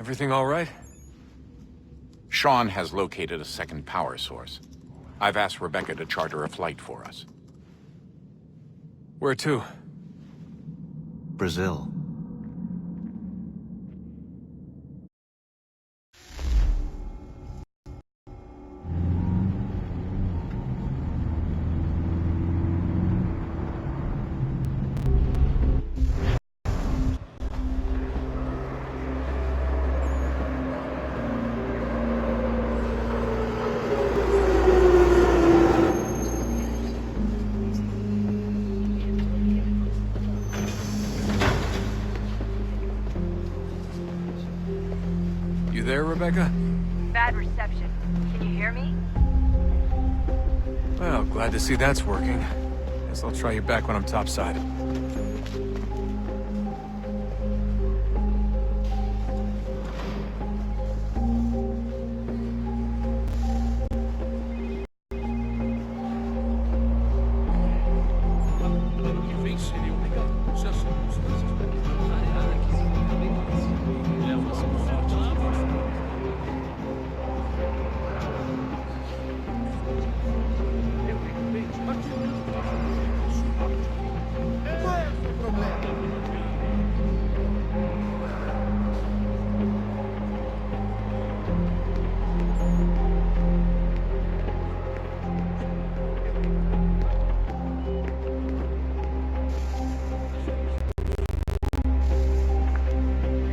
Everything all right? Shaun has located a second power source. I've asked Rebecca to charter a flight for us. Where to? Brazil. There, Rebecca? Bad reception. Can you hear me? Well, glad to see that's working. Guess I'll try you back when I'm topside.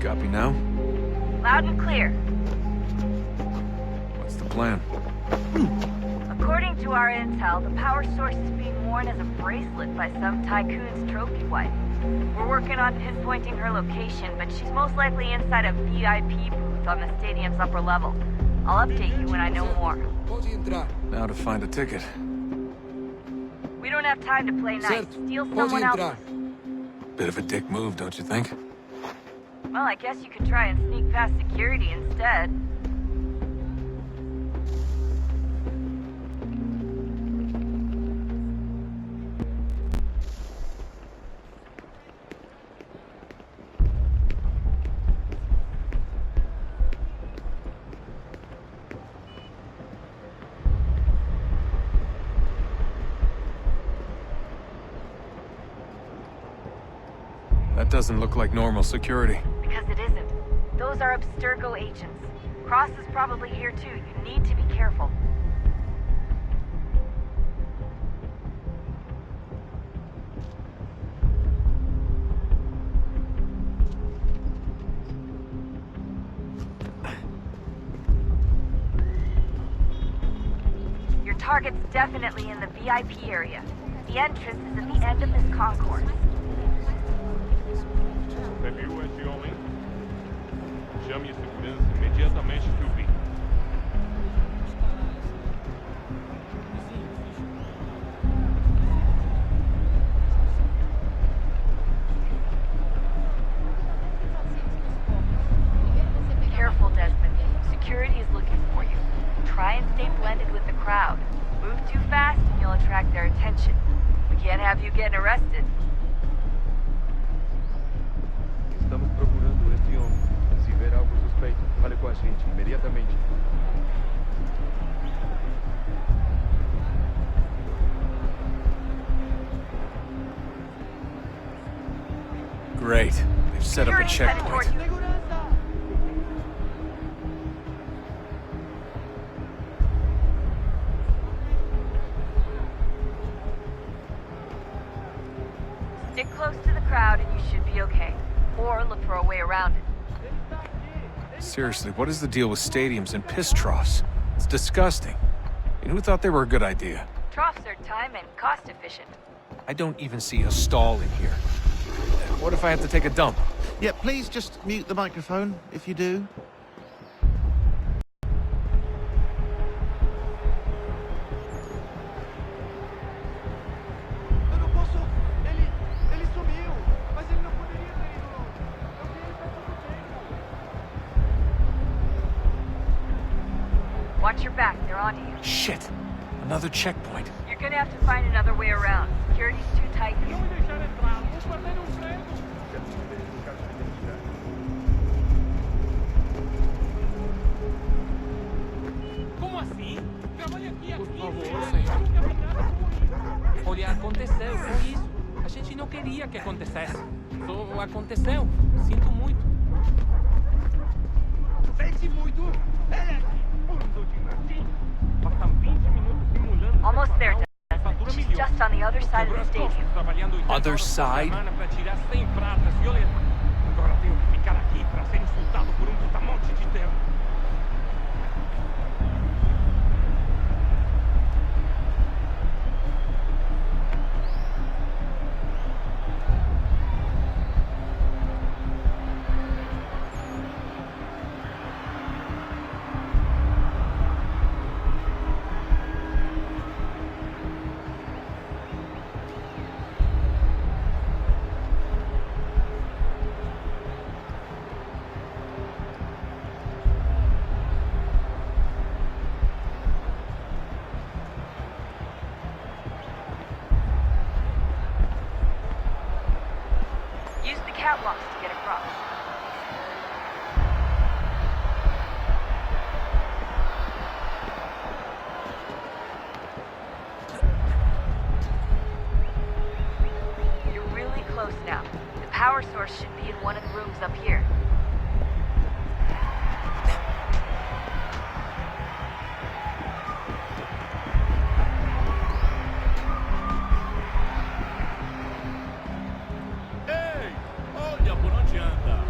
Copy now? Loud and clear. What's the plan? According to our intel, the power source is being worn as a bracelet by some tycoon's trophy wife. We're working on pinpointing her location, but she's most likely inside a VIP booth on the stadium's upper level. I'll update you when I know more. Now to find a ticket. We don't have time to play nice. Steal someone else's. Bit of a dick move, don't you think? Well, I guess you could try and sneak past security instead. That doesn't look like normal security. Because it isn't. Those are Abstergo agents. Cross is probably here too. You need to be careful. Your target's definitely in the VIP area. The entrance is at the end of this concourse. Viu esse homem? Chame a segurança imediatamente que o vi. Careful, Desmond. Security is looking for you. Try and stay blended with the crowd. Move too fast and you'll attract their attention. We can't have you getting arrested. Estamos procurando este homem. Se ver algo suspeito, fale com a gente imediatamente. Great. They've set up a checkpoint. Stick close to the crowd and you should be okay. Or look for a way around it. Seriously, what is the deal with stadiums and piss troughs? It's disgusting. And who thought they were a good idea? Troughs are time and cost efficient. I don't even see a stall in here. What if I have to take a dump? Yeah, please just mute the microphone if you do. Watch your back, they're onto you. Shit! Another checkpoint. You're gonna have to find another way around. Security's too tight here. queria que acontecesse. Só aconteceu. Sinto muito. Sente muito! Passam 20 minutos simulando. Almost there, separar, Desmond. fatura She's milhões. just on the other side of the Quebrou as stadium. costas, trabalhando 80 Other horas por side? semana pra tirar 100 pratas, Violeta. Agora tenho que ficar aqui pra ser insultado por um brutamonte de terra. Use the catwalks to get across. You're really close now. The power source should be in one of the rooms up here. Ei, olha por onde anda.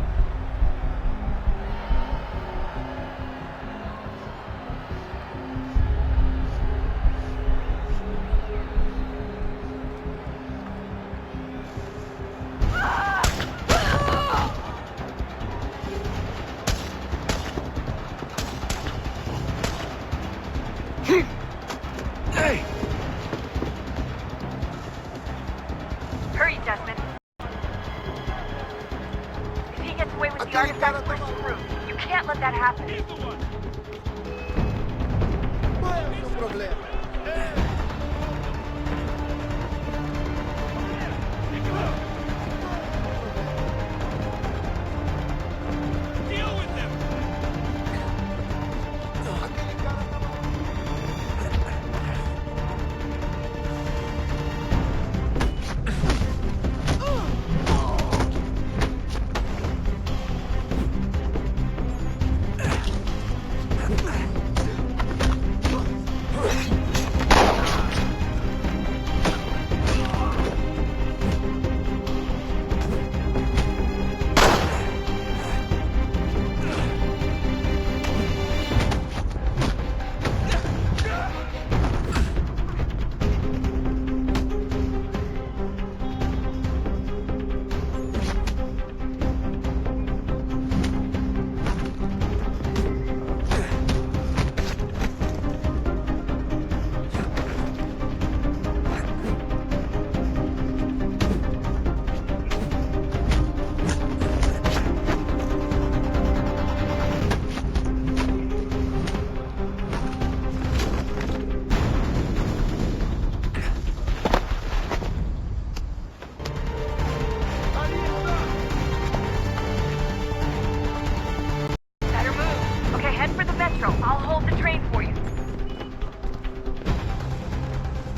Hey! Hurry, Desmond. If he gets away with the artifact, we're screwed. You can't let that happen. Qual é o seu problema? Deal with them. Aquele cara tá Better move. Okay, head for the metro. I'll hold the train for you.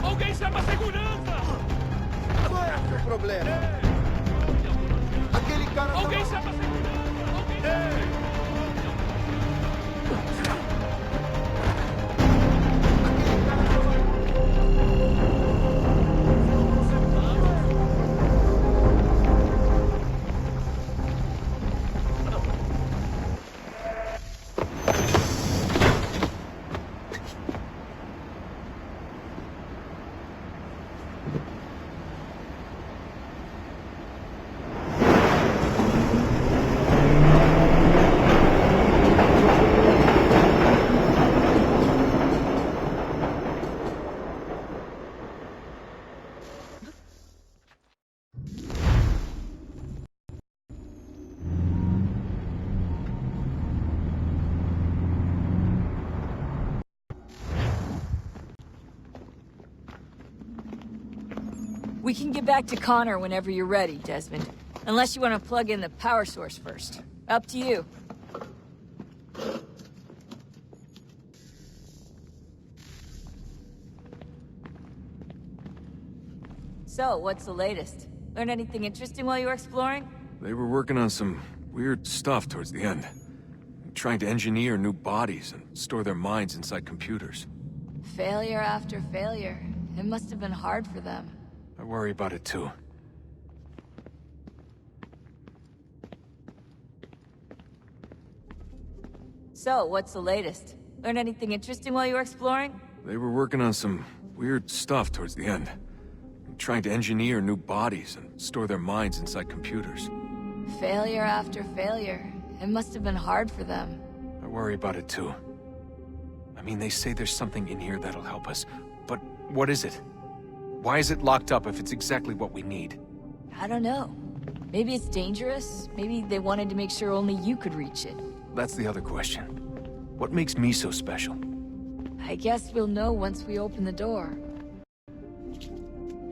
Alguém chama a segurança. Qual é o seu problema? Aquele cara tá Alguém chama a segurança. Alguém chama. We can get back to Connor whenever you're ready, Desmond. Unless you want to plug in the power source first. Up to you. So, what's the latest? Learn anything interesting while you were exploring? They were working on some weird stuff towards the end. Trying to engineer new bodies and store their minds inside computers. Failure after failure. It must have been hard for them. I worry about it too. So, what's the latest? Learn anything interesting while you were exploring? They were working on some weird stuff towards the end. Trying to engineer new bodies and store their minds inside computers. Failure after failure. It must have been hard for them. I worry about it too. I mean, they say there's something in here that'll help us, but what is it? Why is it locked up if it's exactly what we need? I don't know. Maybe it's dangerous. Maybe they wanted to make sure only you could reach it. That's the other question. What makes me so special? I guess we'll know once we open the door.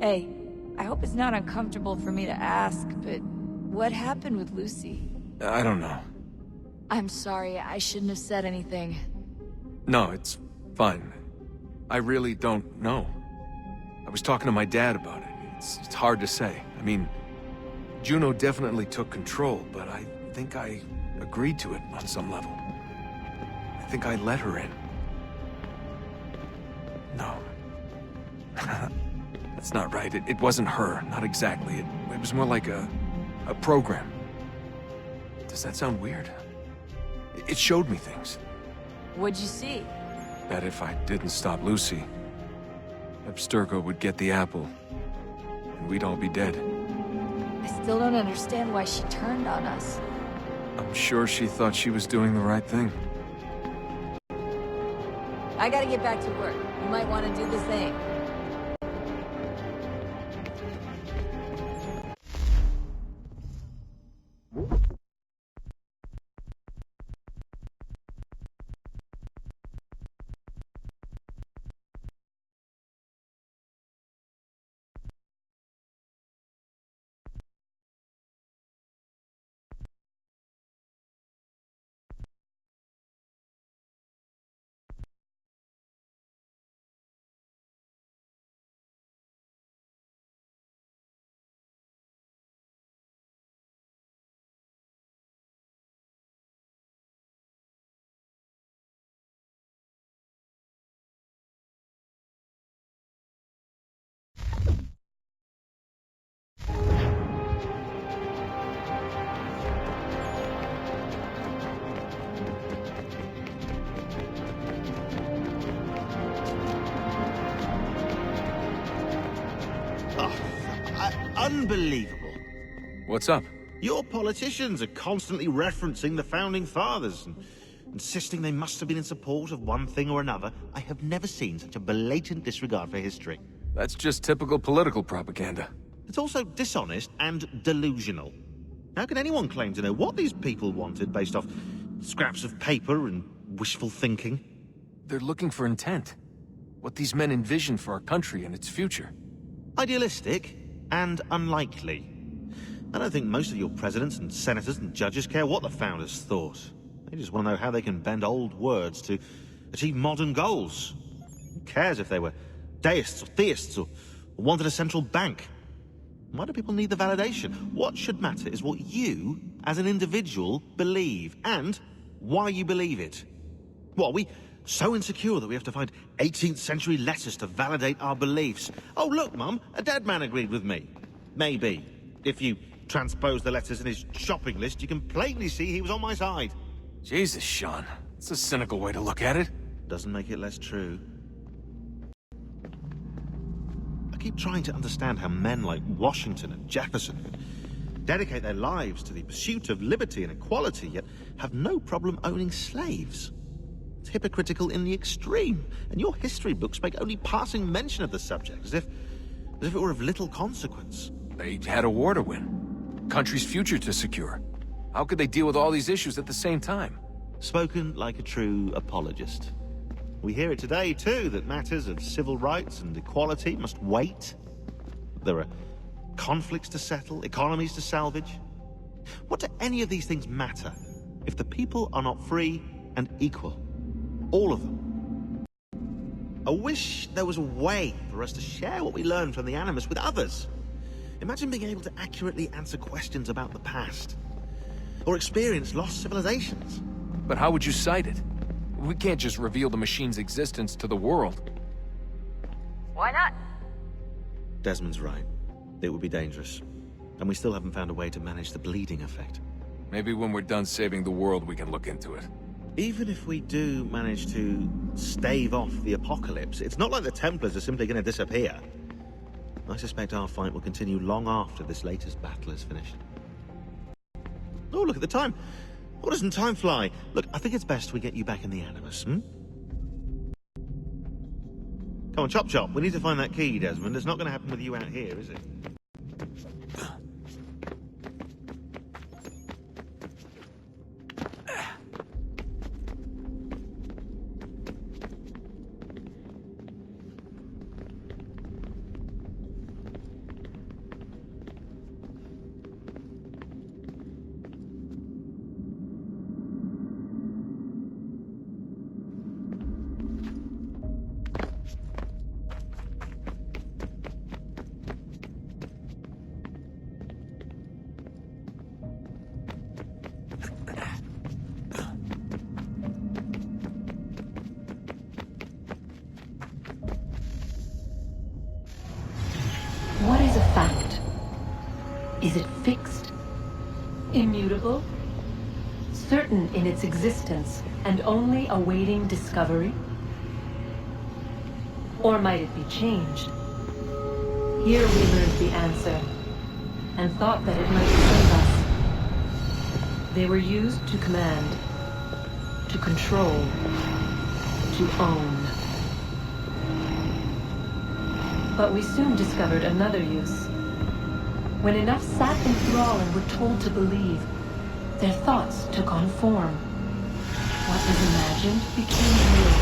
Hey, I hope it's not uncomfortable for me to ask, but what happened with Lucy? I don't know. I'm sorry, I shouldn't have said anything. No, it's fine. I really don't know. I was talking to my dad about it. It's hard to say. I mean, Juno definitely took control, but I think I agreed to it on some level. I think I let her in. No. That's not right. It wasn't her. Not exactly. It was more like a program. Does that sound weird? It showed me things. What'd you see? That if I didn't stop Lucy, Abstergo would get the apple, and we'd all be dead. I still don't understand why she turned on us. I'm sure she thought she was doing the right thing. I gotta get back to work. You might want to do the same. Unbelievable. What's up? Your politicians are constantly referencing the Founding Fathers and insisting they must have been in support of one thing or another. I have never seen such a blatant disregard for history. That's just typical political propaganda. It's also dishonest and delusional. How can anyone claim to know what these people wanted based off scraps of paper and wishful thinking? They're looking for intent. What these men envision for our country and its future. Idealistic and unlikely. I don't think most of your presidents and senators and judges care what the founders thought. They just want to know how they can bend old words to achieve modern goals. Who cares if they were deists or theists or wanted a central bank? Why do people need the validation? What should matter is what you, as an individual, believe, and why you believe it. What, are we so insecure that we have to find 18th century letters to validate our beliefs? Oh, look, Mum, a dead man agreed with me. Maybe. If you transpose the letters in his shopping list, you can plainly see he was on my side. Jesus, Shaun. It's a cynical way to look at it. Doesn't make it less true. I keep trying to understand how men like Washington and Jefferson could dedicate their lives to the pursuit of liberty and equality, yet have no problem owning slaves. It's hypocritical in the extreme, and your history books make only passing mention of the subject, as if it were of little consequence. They had a war to win. Country's future to secure. How could they deal with all these issues at the same time? Spoken like a true apologist. We hear it today, too, that matters of civil rights and equality must wait. There are conflicts to settle, economies to salvage. What do any of these things matter if the people are not free and equal? All of them. I wish there was a way for us to share what we learn from the Animus with others. Imagine being able to accurately answer questions about the past. Or experience lost civilizations. But how would you cite it? We can't just reveal the machine's existence to the world. Why not? Desmond's right. It would be dangerous. And we still haven't found a way to manage the bleeding effect. Maybe when we're done saving the world, we can look into it. Even if we do manage to stave off the apocalypse, it's not like the Templars are simply going to disappear. I suspect our fight will continue long after this latest battle is finished. Oh, look at the time. Oh, doesn't time fly? Look, I think it's best we get you back in the Animus, Come on, chop chop. We need to find that key, Desmond. It's not going to happen with you out here, is it? What is a fact? Is it fixed? Immutable? Certain in its existence and only awaiting discovery? Or might it be changed? Here we learned the answer, and thought that it might save us. They were used to command, to control, to own. But we soon discovered another use. When enough sat in thrall and were told to believe, their thoughts took on form. What was imagined became real.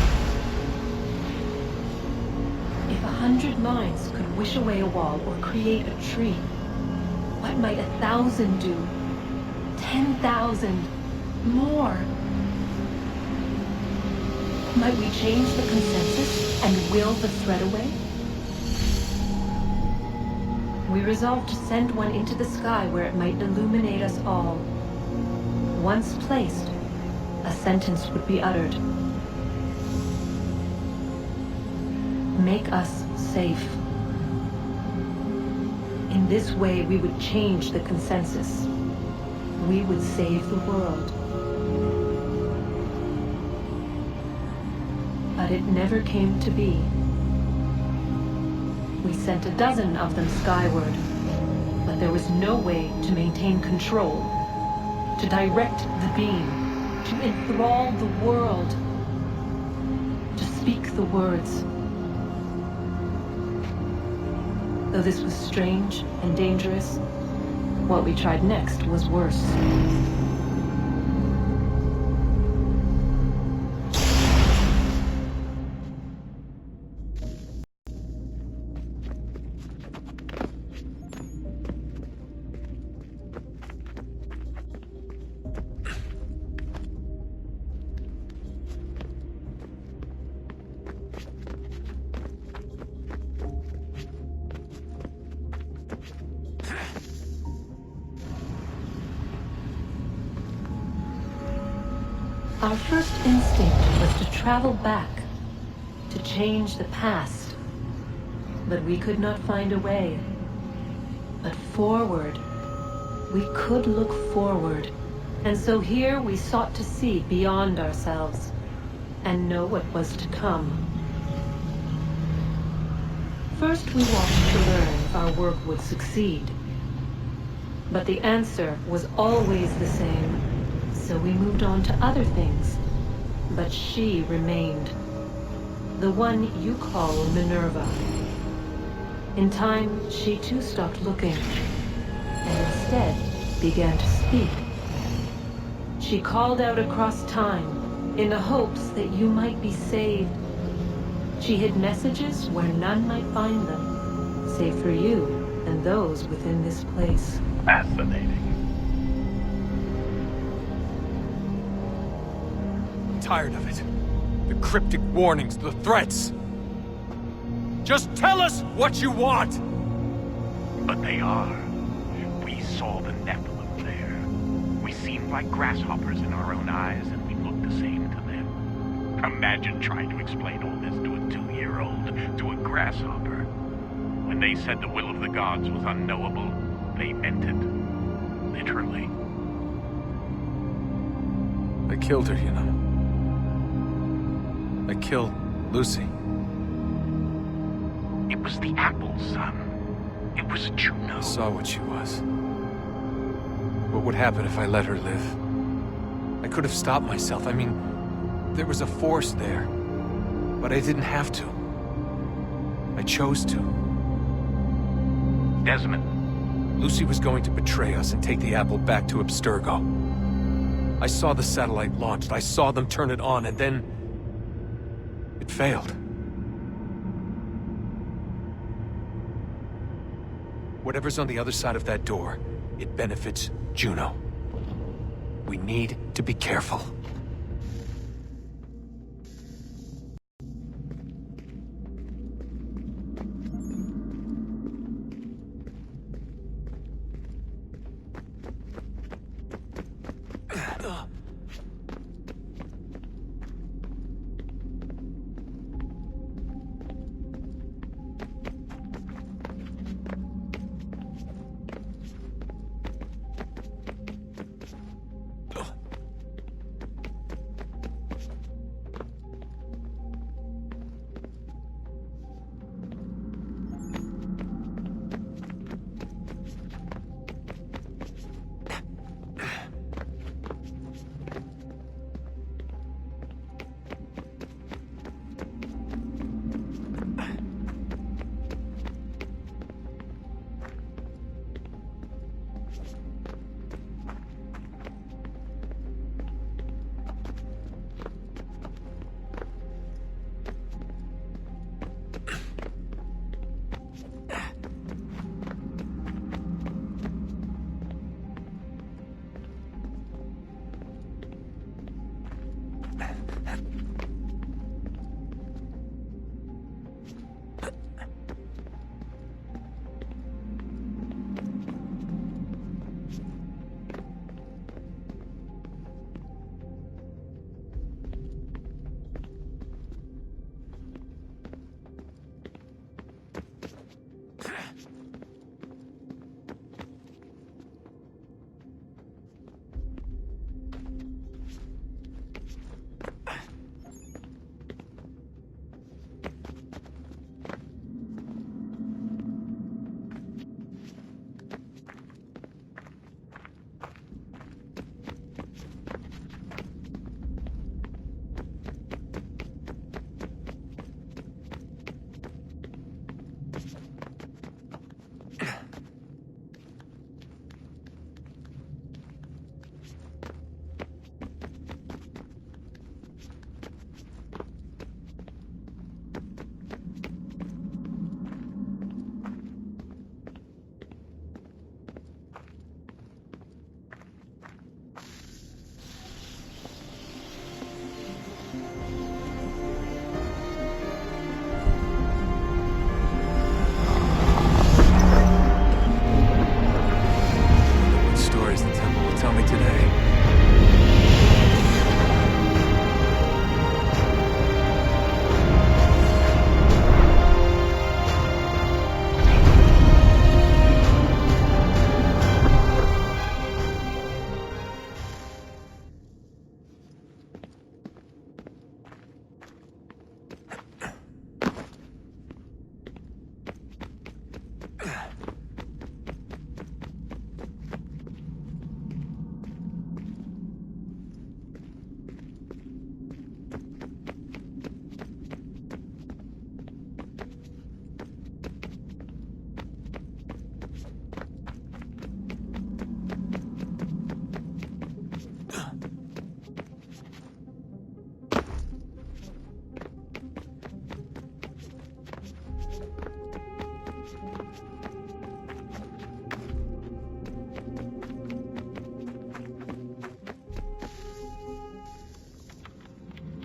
If 100 minds could wish away a wall or create a tree, what might 1,000 do? 10,000? More? Might we change the consensus and will the threat away? We resolved to send one into the sky where it might illuminate us all. Once placed, a sentence would be uttered. Make us safe. In this way, we would change the consensus. We would save the world. But it never came to be. We sent a dozen of them skyward, but there was no way to maintain control, to direct the beam, to enthrall the world, to speak the words. Though this was strange and dangerous, what we tried next was worse. Our first instinct was to travel back, to change the past. But we could not find a way. But forward, we could look forward. And so here we sought to see beyond ourselves, and know what was to come. First we watched to learn if our work would succeed. But the answer was always the same. So we moved on to other things, but she remained. The one you call Minerva. In time, she too stopped looking, and instead began to speak. She called out across time, in the hopes that you might be saved. She hid messages where none might find them, save for you and those within this place. Fascinating. Tired of it. The cryptic warnings, the threats. Just tell us what you want! But they are. We saw the Nephilim there. We seemed like grasshoppers in our own eyes, and we looked the same to them. Imagine trying to explain all this to a 2-year-old, to a grasshopper. When they said the will of the gods was unknowable, they meant it. Literally. I killed her, you know. I killed Lucy. It was the apple, son. It was Juno. I saw what she was. What would happen if I let her live? I could have stopped myself. I mean, there was a force there. But I didn't have to. I chose to. Desmond. Lucy was going to betray us and take the apple back to Abstergo. I saw the satellite launched. I saw them turn it on, and then... it failed. Whatever's on the other side of that door, it benefits Juno. We need to be careful.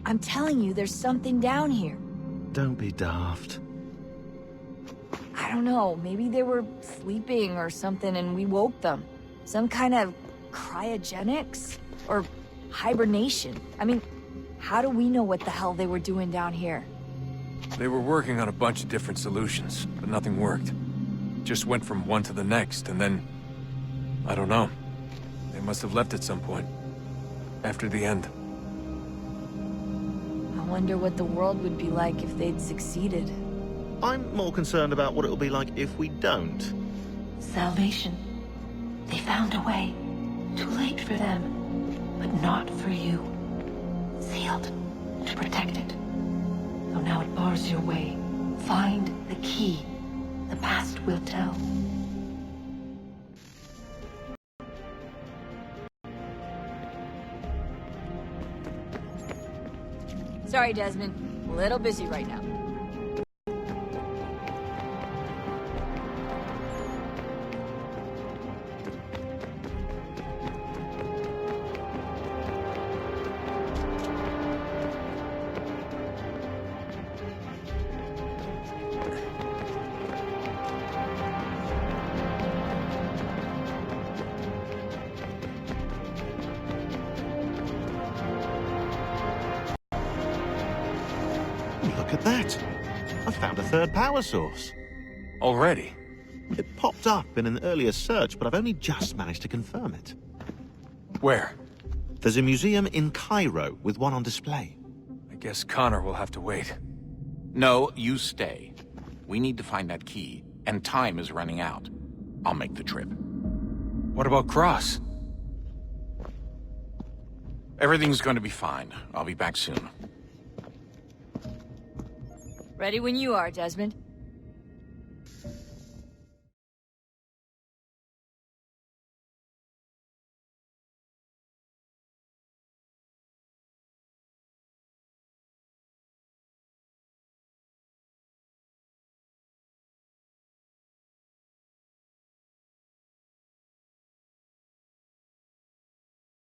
I'm telling you, there's something down here. Don't be daft. I don't know, maybe they were sleeping or something and we woke them. Some kind of cryogenics? Or hibernation? I mean, how do we know what the hell they were doing down here? They were working on a bunch of different solutions, but nothing worked. Just went from one to the next, and then... I don't know. They must have left at some point. After the end. I wonder what the world would be like if they'd succeeded. I'm more concerned about what it'll be like if we don't. Salvation. They found a way. Too late for them, but not for you. Sealed to protect it. Though now it bars your way. Find the key. The past will tell. Sorry, Desmond. A little busy right now. Look at that. I found a third power source. Already? It popped up in an earlier search, but I've only just managed to confirm it. Where? There's a museum in Cairo with one on display. I guess Connor will have to wait. No, you stay. We need to find that key, and time is running out. I'll make the trip. What about Cross? Everything's going to be fine. I'll be back soon. Ready when you are, Desmond.